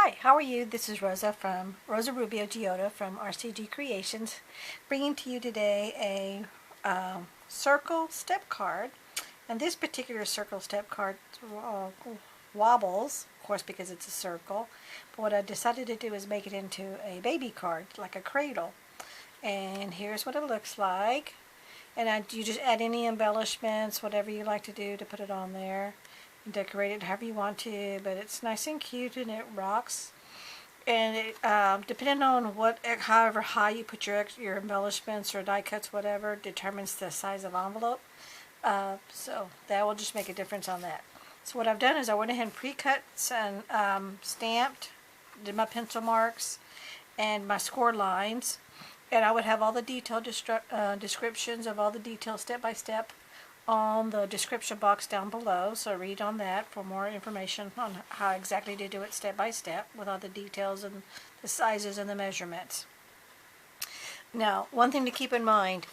Hi, how are you? This is Rosa from Rosa Rubio Giotto from RCG Creations, bringing to you today a circle step card. And this particular circle step card wobbles, of course, because it's a circle. But what I decided to do is make it into a baby card, like a cradle. And here's what it looks like. And you just add any embellishments, whatever you like to do to put it on there. Decorate it however you want to, but it's nice and cute and it rocks. And it, depending on however high you put your embellishments or die cuts, whatever, determines the size of envelope. So that will just make a difference on that. So what I've done is I went ahead and pre-cut and stamped, did my pencil marks and my score lines, and I would have all the detailed descriptions of all the details step by step on the description box down below, so read on that for more information on how exactly to do it step by step with all the details and the sizes and the measurements. Now, one thing to keep in mind,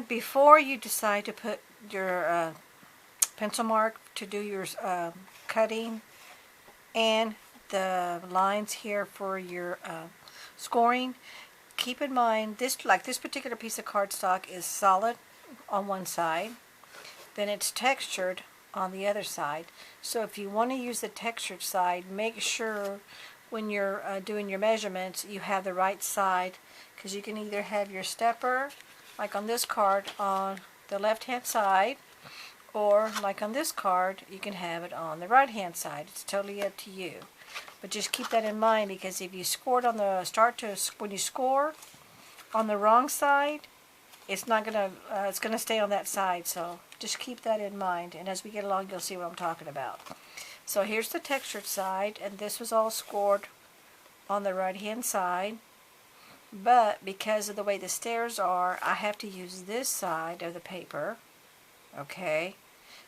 before you decide to put your pencil mark to do your cutting and the lines here for your scoring, keep in mind this particular piece of cardstock is solid on one side, then it's textured on the other side. So if you want to use the textured side, make sure when you're doing your measurements you have the right side, because you can either have your stepper, like on this card, on the left hand side, or like on this card you can have it on the right hand side. It's totally up to you. But just keep that in mind, because if you scored on the when you score on the wrong side, it's not gonna it's gonna stay on that side. So just keep that in mind, and as we get along you'll see what I'm talking about. So here's the textured side, and this was all scored on the right hand side, but because of the way the stairs are, I have to use this side of the paper. Okay,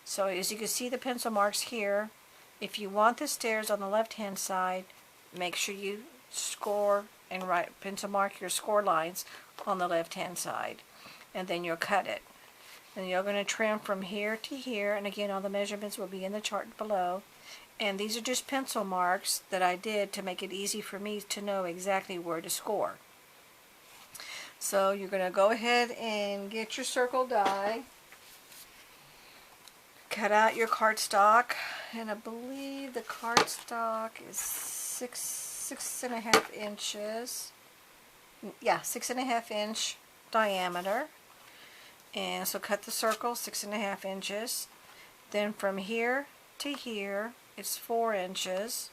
so as you can see the pencil marks here, if you want the stairs on the left hand side, make sure you score and pencil mark your score lines on the left hand side, and then you'll cut it. And you're going to trim from here to here, and again all the measurements will be in the chart below. And these are just pencil marks that I did to make it easy for me to know exactly where to score. So you're going to go ahead and get your circle die, cut out your cardstock, and I believe the cardstock is 6.5 inches. Yeah, 6.5 inch diameter. And so cut the circle 6.5 inches. Then from here to here it's 4 inches,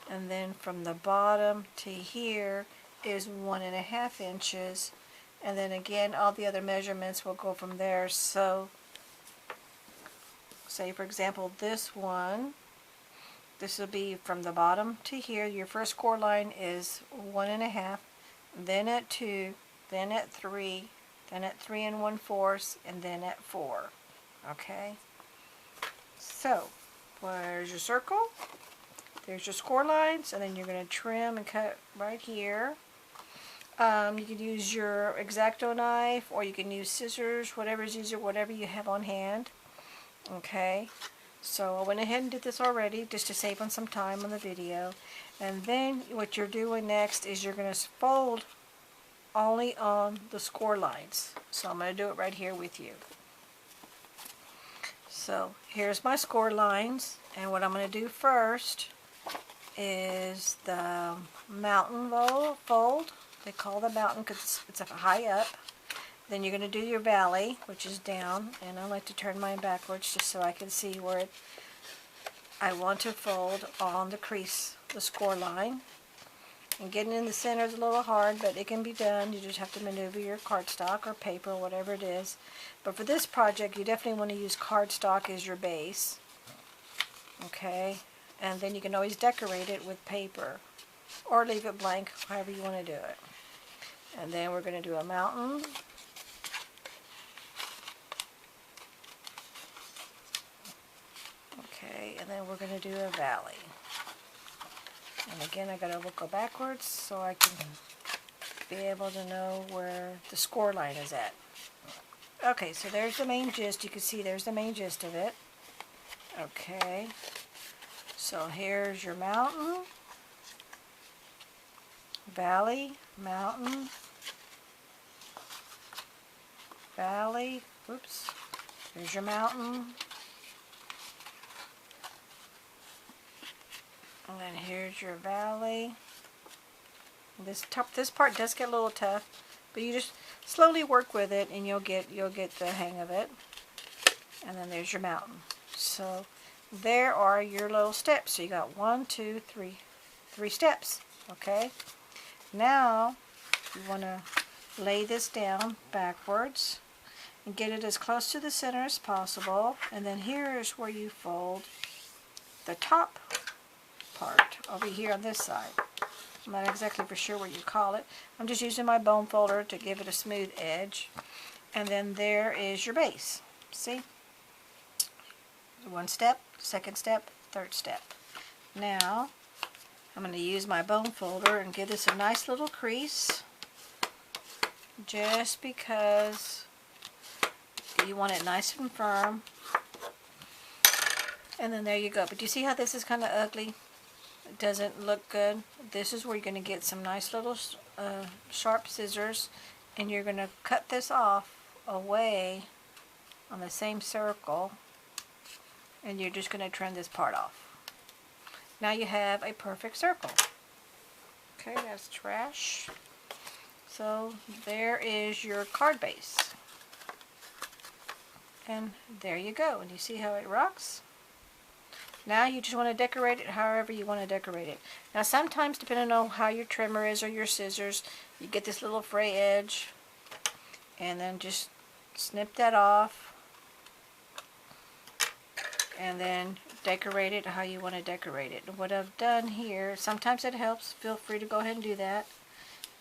and then from the bottom to here is 1.5 inches, and then again all the other measurements will go from there. So say for example this one, this will be from the bottom to here. Your first score line is 1.5, then at 2, then at 3, then at 3 1/4, and then at 4. Okay, so where's your circle? There's your score lines, and then you're going to trim and cut right here. You can use your X-Acto knife, or you can use scissors, whatever's easier, whatever you have on hand. Okay, so I went ahead and did this already just to save on some time on the video. And then what you're doing next is you're going to fold only on the score lines. So I'm going to do it right here with you. So here's my score lines, and what I'm going to do first is the mountain fold. They call the mountain because it's high up. Then you're going to do your valley, which is down, and I like to turn mine backwards just so I can see where I want to fold on the crease, the score line. And getting in the center is a little hard, but it can be done. You just have to maneuver your cardstock or paper, whatever it is. But for this project, you definitely want to use cardstock as your base. Okay, and then you can always decorate it with paper, or leave it blank, however you want to do it. And then we're going to do a mountain. Okay, and then we're going to do a valley. And again, I got to go backwards so I can be able to know where the score line is at. Okay, so there's the main gist. You can see there's the main gist of it. Okay, so here's your mountain. valley, mountain, valley, oops, there's your mountain, and then here's your valley. This part does get a little tough, but you just slowly work with it and you'll get the hang of it. And then there's your mountain. So there are your little steps. So you got 1, 2, 3, 3 steps. Okay. Now you want to lay this down backwards and get it as close to the center as possible. And then here is where you fold the top part over here on this side. I'm not exactly for sure what you call it. I'm just using my bone folder to give it a smooth edge. And then there is your base. See? 1 step, 2nd step, 3rd step. Now, I'm going to use my bone folder and give this a nice little crease. Just because you want it nice and firm. And then there you go. But you see how this is kind of ugly? It doesn't look good. This is where you're going to get some nice little sharp scissors, and you're going to cut this off away on the same circle, and you're just going to trim this part off. Now you have a perfect circle. Okay, that's trash. So there is your card base. And there you go. And you see how it rocks? Now you just want to decorate it however you want to decorate it. Now sometimes, depending on how your trimmer is or your scissors, you get this little fray edge, and then just snip that off, and then decorate it how you want to decorate it. And what I've done here, sometimes it helps, feel free to go ahead and do that,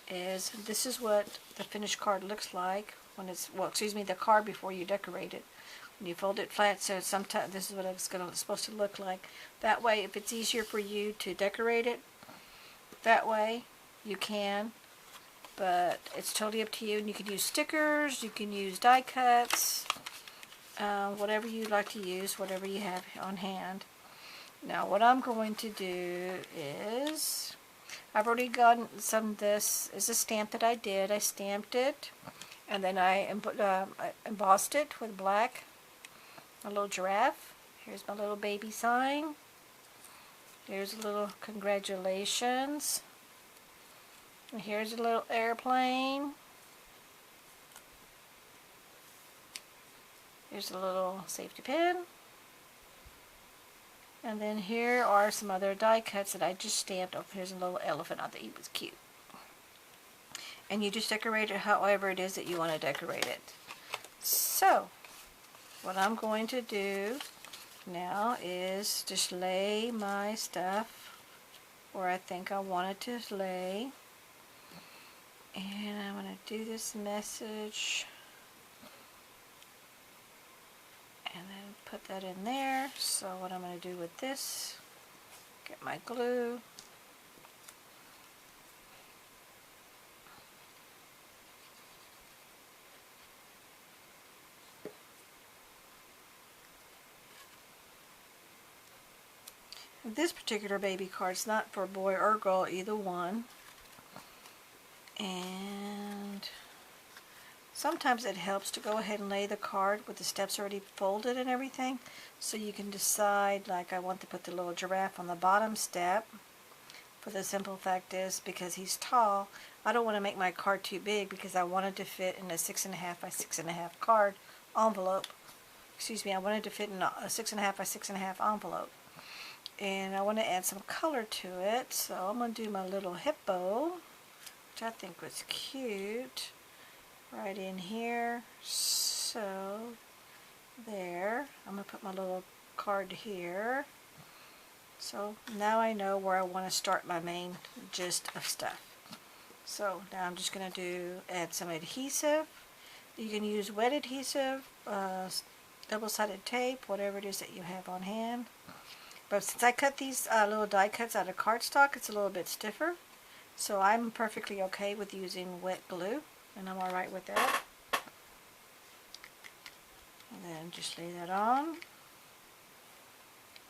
is this is what the finished card looks like when it's, well, excuse me, the card before you decorate it. You fold it flat, so sometimes this is what it's supposed to look like. That way, if it's easier for you to decorate it that way, you can. But it's totally up to you. And you can use stickers, you can use die cuts, whatever you like to use, whatever you have on hand. Now, what I'm going to do is, I've already gotten some. This is a stamp that I did. I stamped it, and then I embossed it with black. A little giraffe. Here's my little baby sign. Here's a little congratulations. And here's a little airplane. Here's a little safety pin. And then here are some other die cuts that I just stamped. Oh, here's a little elephant. I thought he was cute. And you just decorate it however it is that you want to decorate it. So, what I'm going to do now is just lay my stuff where I think I want it to lay. And I'm going to do this message. And then put that in there. So what I'm going to do with this, get my glue. This particular baby card is not for boy or girl, either one. And sometimes it helps to go ahead and lay the card with the steps already folded and everything, so you can decide, like, I want to put the little giraffe on the bottom step. For the simple fact is, because he's tall, I don't want to make my card too big because I wanted to fit in a 6.5 by 6.5 card envelope. Excuse me, I wanted to fit in a 6.5 by 6.5 envelope. And I want to add some color to it, so I'm going to do my little hippo, which I think was cute, right in here. So, there. I'm going to put my little card here. So, now I know where I want to start my main gist of stuff. So, now I'm just going to add some adhesive. You can use wet adhesive, double-sided tape, whatever it is that you have on hand. But since I cut these little die cuts out of cardstock, it's a little bit stiffer. So I'm perfectly okay with using wet glue, and I'm alright with that. And then just lay that on.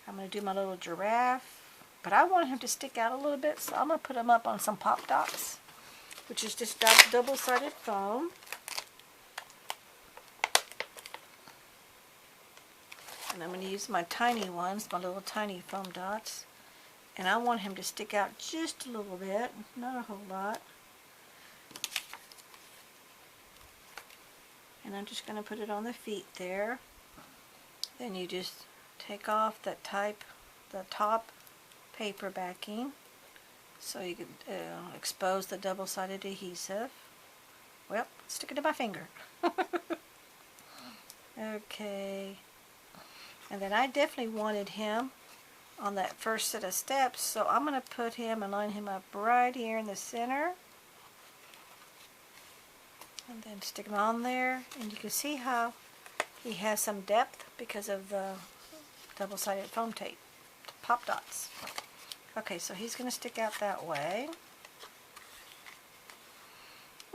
I'm going to do my little giraffe. But I want him to stick out a little bit, so I'm going to put him up on some Pop Dots, which is just double-sided foam. And I'm going to use my tiny ones, my little tiny foam dots. And I want him to stick out just a little bit, not a whole lot. And I'm just going to put it on the feet there. Then you just take off the top paper backing so you can expose the double-sided adhesive. Well, stick it to my finger. Okay. And then I definitely wanted him on that first set of steps, so I'm going to put him and line him up right here in the center. And then stick him on there, and you can see how he has some depth because of the double-sided foam tape, Pop Dots. Okay, so he's going to stick out that way.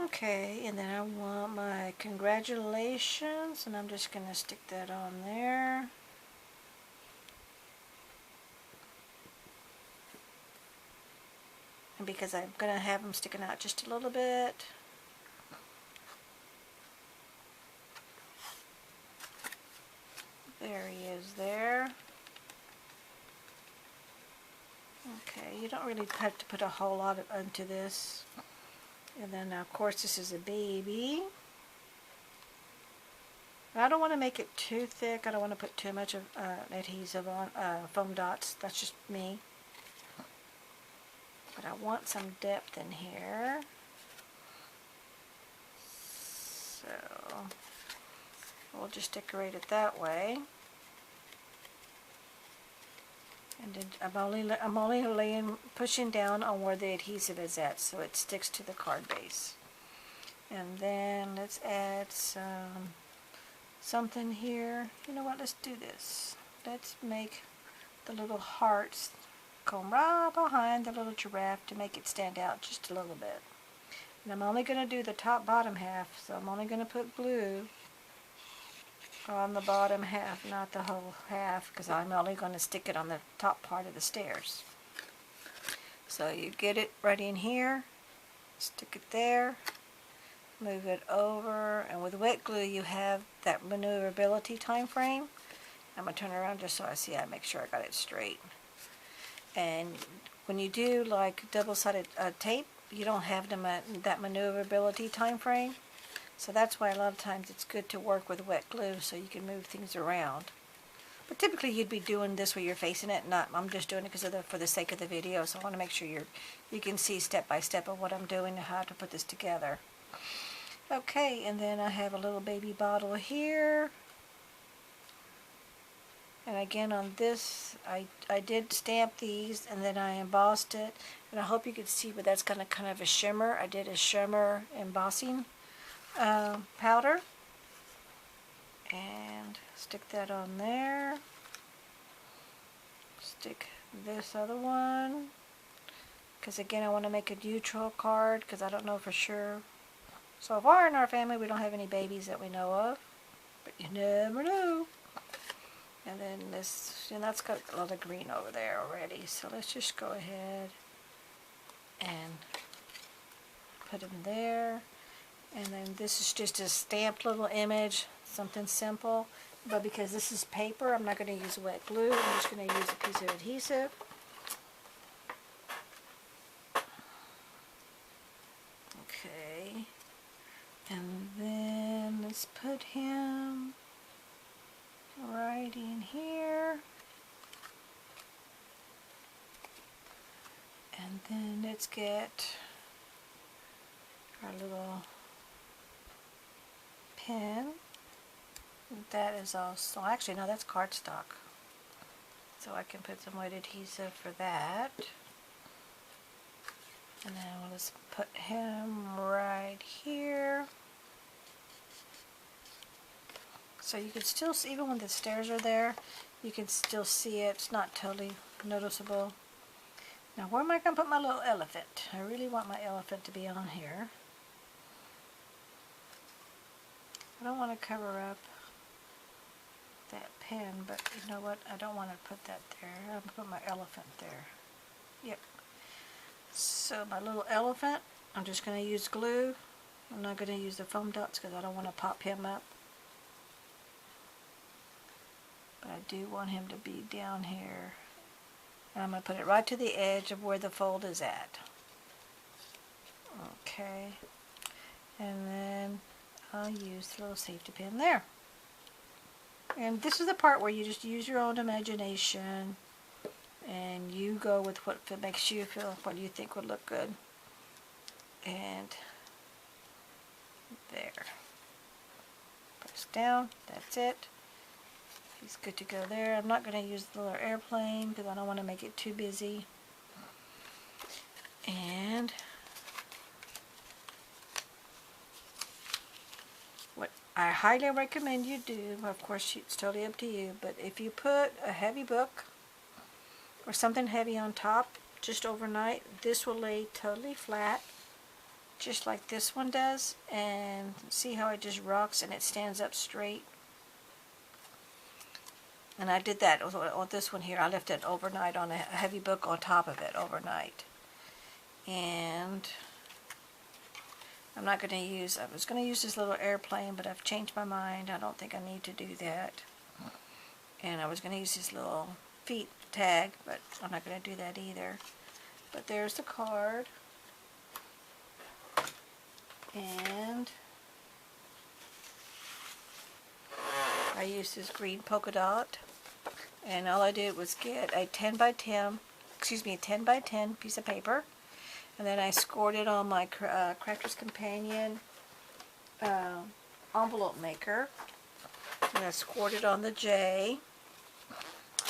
Okay, and then I want my congratulations, and I'm just going to stick that on there. And because I'm going to have him sticking out just a little bit, there he is there. Okay, you don't really have to put a whole lot into this. And then, of course, this is a baby. I don't want to make it too thick. I don't want to put too much of adhesive on, foam dots. That's just me. But I want some depth in here. So, we'll just decorate it that way. And then I'm only pushing down on where the adhesive is at, so it sticks to the card base. And then let's add something here. You know what? Let's do this. Let's make the little hearts come right behind the little giraffe to make it stand out just a little bit. And I'm only going to do the top-bottom half, so I'm only going to put glue on the bottom half, not the whole half, because I'm only going to stick it on the top part of the stairs. So you get it right in here, stick it there, move it over, and with wet glue you have that maneuverability time frame. I'm going to turn around just so I make sure I got it straight. And when you do like double-sided tape, you don't have that maneuverability time frame. So that's why a lot of times it's good to work with wet glue so you can move things around. But typically you'd be doing this where you're facing it. I'm just doing it for the sake of the video. So I want to make sure you can see step by step of what I'm doing and how to put this together. Okay, and then I have a little baby bottle here. And again on this, I did stamp these and then I embossed it. And I hope you could see, but that's kind of a shimmer. I did a shimmer embossing powder, and stick that on there. Stick this other one, because again I want to make a neutral card, because I don't know for sure. So far in our family we don't have any babies that we know of, but you never know. And then this, and that's got a lot of green over there already, so let's just go ahead and put them there. And then this is just a stamped little image, something simple. But because this is paper, I'm not going to use wet glue. I'm just going to use a piece of adhesive. Okay. And then let's put him right in here. And then let's get our little pin. That is also, actually no, that's cardstock. So I can put some white adhesive for that. And then we'll just put him right here. So you can still see, even when the stairs are there, you can still see it. It's not totally noticeable. Now where am I going to put my little elephant? I really want my elephant to be on here. I don't want to cover up that pen, but you know what? I don't want to put that there. I'm going to put my elephant there. Yep. So my little elephant, I'm just going to use glue. I'm not going to use the foam dots because I don't want to pop him up. But I do want him to be down here. And I'm going to put it right to the edge of where the fold is at. Okay. And then I'll use the little safety pin there. And this is the part where you just use your own imagination and you go with what makes you feel, what you think would look good. And there. Press down. That's it. He's good to go there. I'm not going to use the little airplane because I don't want to make it too busy. And what I highly recommend you do, of course it's totally up to you, but if you put a heavy book or something heavy on top just overnight, this will lay totally flat, just like this one does. And see how it just rocks and it stands up straight. And I did that with this one here. I left it overnight on a heavy book on top of it overnight. And I'm not going to use, I was going to use this little airplane, but I've changed my mind. I don't think I need to do that. And I was going to use this little feet tag, but I'm not going to do that either. But there's the card. And I used this green polka dot, and all I did was get a 10 by 10 piece of paper, and then I scored it on my Crafter's Companion envelope maker, and I scored it on the J,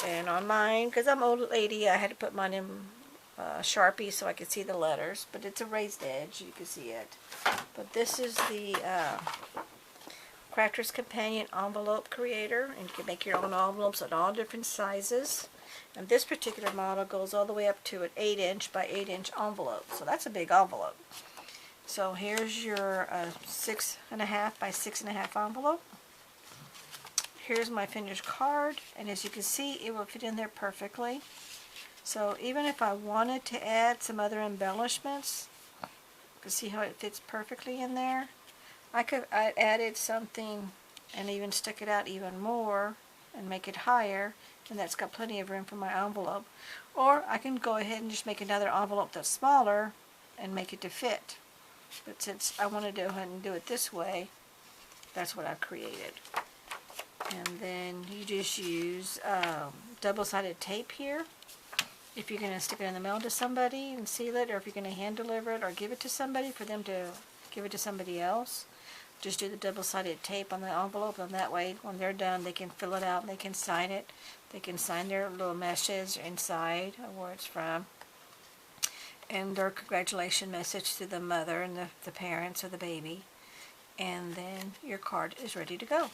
and on mine, because I'm an old lady, I had to put mine in Sharpie so I could see the letters, but it's a raised edge, you can see it. But this is the Crafter's Companion envelope creator, and you can make your own envelopes at all different sizes. And this particular model goes all the way up to an 8-inch by 8-inch envelope, so that's a big envelope. So here's your 6.5 by 6.5 envelope. Here's my finished card, and as you can see, it will fit in there perfectly. So even if I wanted to add some other embellishments, you can see how it fits perfectly in there. I added something and even stick it out even more and make it higher, and that's got plenty of room for my envelope. Or I can go ahead and just make another envelope that's smaller and make it to fit. But since I want to go ahead and do it this way, that's what I've created. And then you just use double-sided tape here. If you're going to stick it in the mail to somebody and seal it, or if you're going to hand deliver it or give it to somebody for them to give it to somebody else, just do the double-sided tape on the envelope, and that way when they're done they can fill it out and they can sign it. They can sign their little messages inside of where it's from, and their congratulations message to the mother and the parents of the baby, and then your card is ready to go.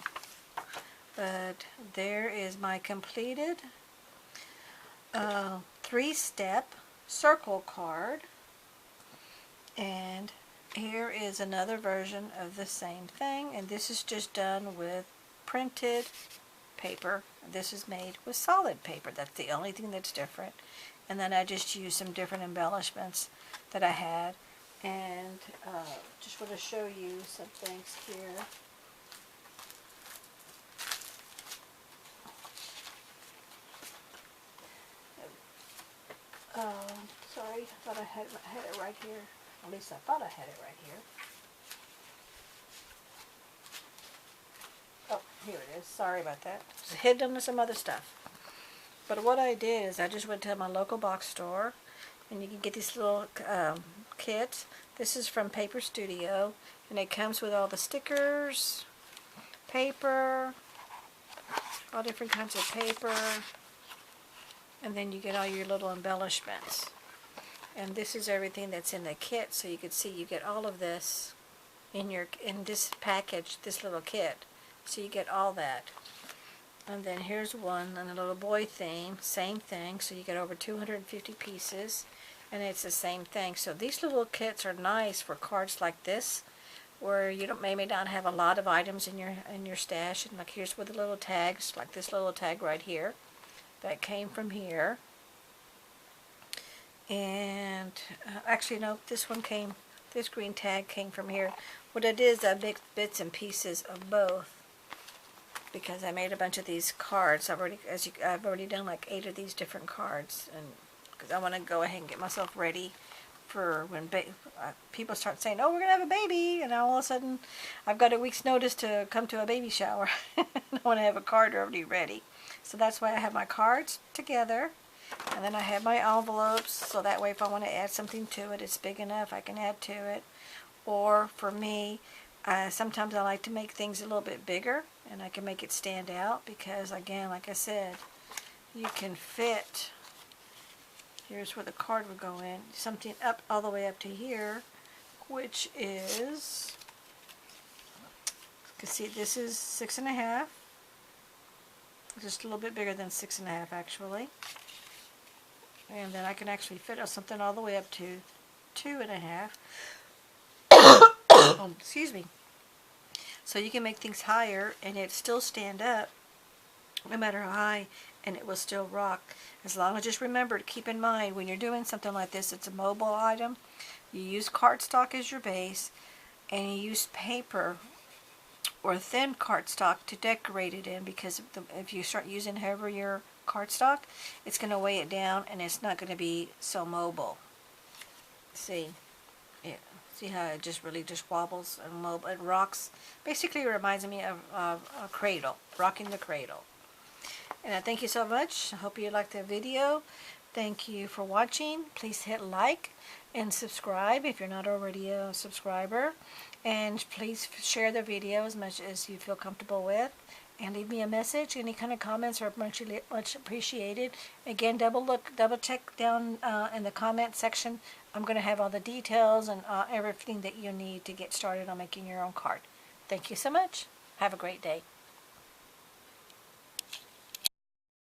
But there is my completed 3-step circle card, and here is another version of the same thing, and this is just done with printed paper. This is made with solid paper. That's the only thing that's different. And then I just used some different embellishments that I had, and just want to show you some things here. Sorry, I thought I had it right here. At least I thought I had it right here. Oh, here it is. Sorry about that. It's hidden under some other stuff. But what I did is I just went to my local box store, and you can get these little kits. This is from Paper Studio, and it comes with all the stickers, paper, all different kinds of paper, and then you get all your little embellishments. And this is everything that's in the kit, so you can see you get all of this in this package, this little kit. So you get all that. And then here's one on a little boy theme, same thing. So you get over 250 pieces, and it's the same thing. So these little kits are nice for cards like this, where you maybe not have a lot of items in your stash. And like here's with the little tags, like this little tag right here, that came from here. And actually no, this green tag came from here. What it is, I mixed bits and pieces of both because I made a bunch of these cards. I've already done like 8 of these different cards, and because I want to go ahead and get myself ready for when people start saying, "Oh, we're gonna have a baby," and all of a sudden, I've got a week's notice to come to a baby shower. I want to have a card already ready, so that's why I have my cards together, and then I have my envelopes, so that way if I want to add something to it, it's big enough I can add to it. Or for me, sometimes I like to make things a little bit bigger, and I can make it stand out because, again, like I said, you can fit. Here's where the card would go in. Something up all the way up to here, which is, you can see this is 6.5. Just a little bit bigger than 6.5 actually. And then I can actually fit something all the way up to 2.5. Excuse me. So you can make things higher and it still stand up no matter how high, and it will still rock. As long as just remember to keep in mind when you're doing something like this, it's a mobile item. You use cardstock as your base, and you use paper or thin cardstock to decorate it in, because if you start using heavier cardstock, it's going to weigh it down and it's not going to be so mobile. See? Yeah. See how it just really just wobbles and it rocks. Basically, it reminds me of a cradle, rocking the cradle. And I thank you so much. I hope you liked the video. Thank you for watching. Please hit like and subscribe if you're not already a subscriber. And please share the video as much as you feel comfortable with. And leave me a message. Any kind of comments are much appreciated. Again, double check down in the comment section. I'm going to have all the details and everything that you need to get started on making your own card. Thank you so much. Have a great day.